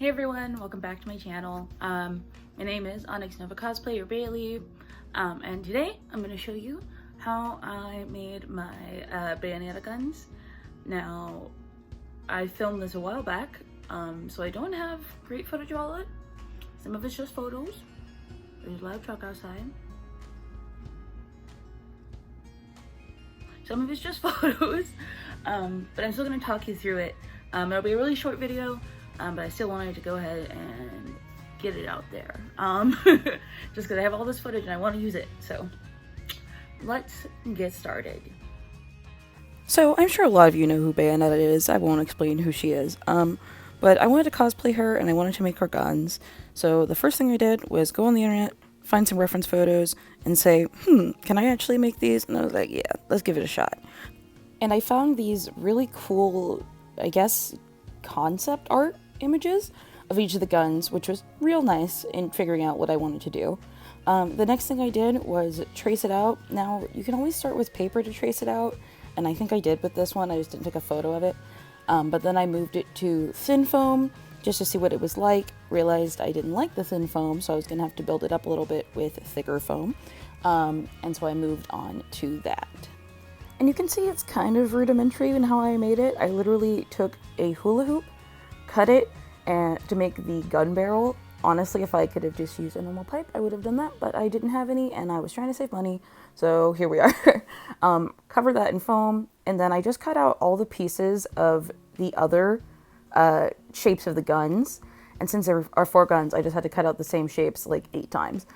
Hey everyone, welcome back to my channel. My name is Onyx Nova Cosplay or Bailey, and today I'm going to show you how I made my Bayonetta guns. Now, I filmed this a while back, so I don't have great footage of all of it. Some of it's just photos. There's a loud truck outside. Some of it's just photos, but I'm still going to talk you through it. It'll be a really short video. But I still wanted to go ahead and get it out there. Just because I have all this footage and I want to use it. So let's get started. So I'm sure a lot of you know who Bayonetta is. I won't explain who she is. But I wanted to cosplay her and I wanted to make her guns. So the first thing I did was go on the internet, find some reference photos, and say, can I actually make these? And I was like, yeah, let's give it a shot. And I found these really cool, I guess, concept art images of each of the guns, which was real nice in figuring out what I wanted to do. The next thing I did was trace it out. Now, you can always start with paper to trace it out, and I think I did with this one. I just didn't take a photo of it. But then I moved it to thin foam just to see what it was like. Realized I didn't like the thin foam, so I was going to have to build it up a little bit with thicker foam. And so I moved on to that. And you can see it's kind of rudimentary in how I made it. I literally took a hula hoop, cut it to make the gun barrel. Honestly, if I could have just used a normal pipe, I would have done that, but I didn't have any and I was trying to save money, so here we are. Covered that in foam, and then I just cut out all the pieces of the other shapes of the guns. And since there are 4 guns, I just had to cut out the same shapes like 8 times.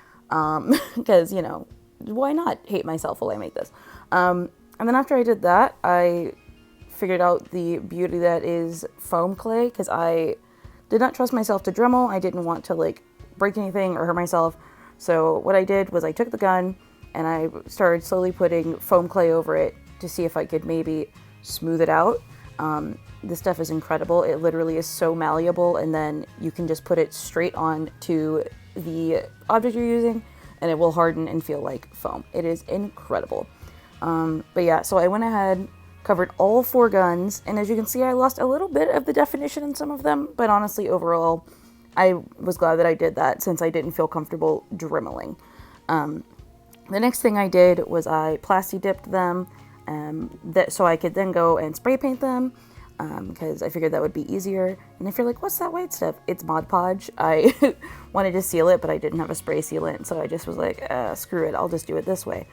Because, you know, why not hate myself while I make this? And then after I did that, I figured out the beauty that is foam clay, because I did not trust myself to Dremel. I didn't want to like break anything or hurt myself. So what I did was I took the gun and I started slowly putting foam clay over it to see if I could maybe smooth it out. This stuff is incredible. It literally is so malleable, and then you can just put it straight on to the object you're using and it will harden and feel like foam. It is incredible. But yeah, so I went ahead, covered all 4 guns, and as you can see, I lost a little bit of the definition in some of them, but honestly, overall, I was glad that I did that since I didn't feel comfortable dremeling. The next thing I did was I plasti dipped them, so I could then go and spray paint them, because I figured that would be easier. And if you're like, what's that white stuff? It's Mod Podge. I wanted to seal it, but I didn't have a spray sealant, so I just was like, screw it, I'll just do it this way.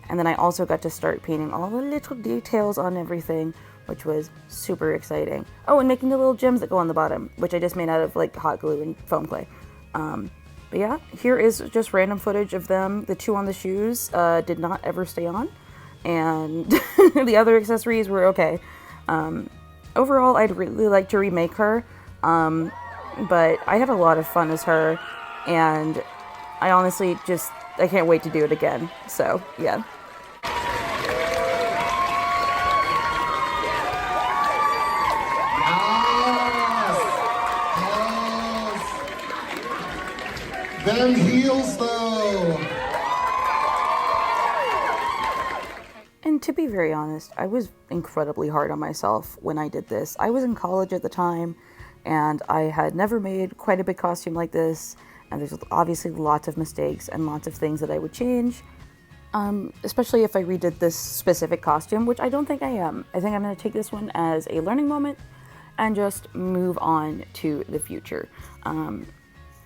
And then I also got to start painting all the little details on everything, which was super exciting. Oh, and making the little gems that go on the bottom, which I just made out of like hot glue and foam clay. But yeah, here is just random footage of them. The 2 on the shoes did not ever stay on, and the other accessories were okay. Overall, I'd really like to remake her, but I had a lot of fun as her, and I honestly I can't wait to do it again. So yeah. Them heels, though. And to be very honest, I was incredibly hard on myself when I did this. I was in college at the time, and I had never made quite a big costume like this, and there's obviously lots of mistakes and lots of things that I would change, especially if I redid this specific costume, which I don't think I am. I think I'm going to take this one as a learning moment and just move on to the future.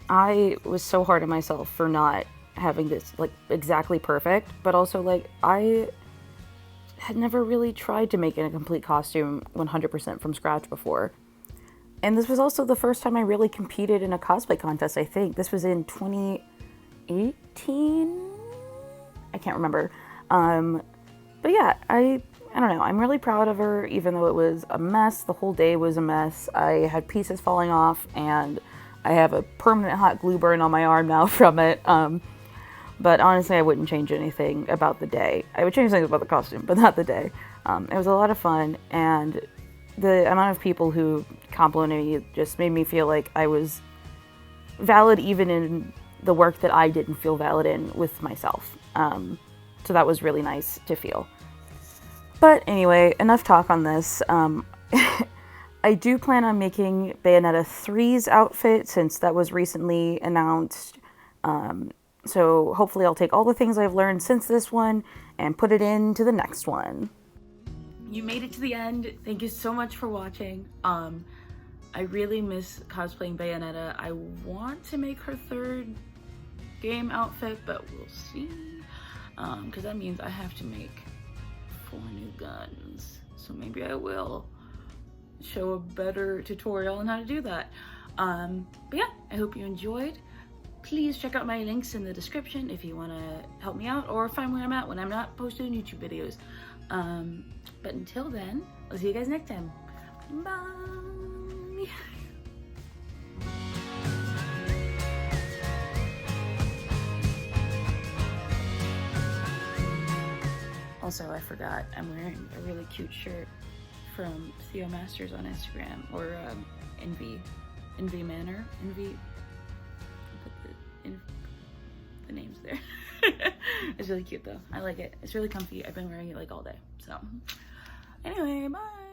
I was so hard on myself for not having this like exactly perfect, but also like I had never really tried to make a complete costume 100% from scratch before. And this was also the first time I really competed in a cosplay contest, I think. This was in 2018? I can't remember. But yeah, I don't know. I'm really proud of her, even though it was a mess. The whole day was a mess. I had pieces falling off, and I have a permanent hot glue burn on my arm now from it. But honestly, I wouldn't change anything about the day. I would change things about the costume, but not the day. It was a lot of fun, and the amount of people who complimented me just made me feel like I was valid even in the work that I didn't feel valid in with myself. So that was really nice to feel. But anyway, enough talk on this. I do plan on making Bayonetta 3's outfit since that was recently announced. So hopefully I'll take all the things I've learned since this one and put it into the next one. You made it to the end. Thank you so much for watching. I really miss cosplaying Bayonetta. I want to make her 3rd game outfit, but we'll see. Because that means I have to make 4 new guns. So maybe I will show a better tutorial on how to do that. But yeah, I hope you enjoyed. Please check out my links in the description if you want to help me out or find where I'm at when I'm not posting YouTube videos. But until then, I'll see you guys next time. Bye! Also, I forgot, I'm wearing a really cute shirt from Theo Masters on Instagram, or Envy Manor. Envy, put the names there. It's really cute though. I like it. It's really comfy. I've been wearing it like all day. So anyway, bye.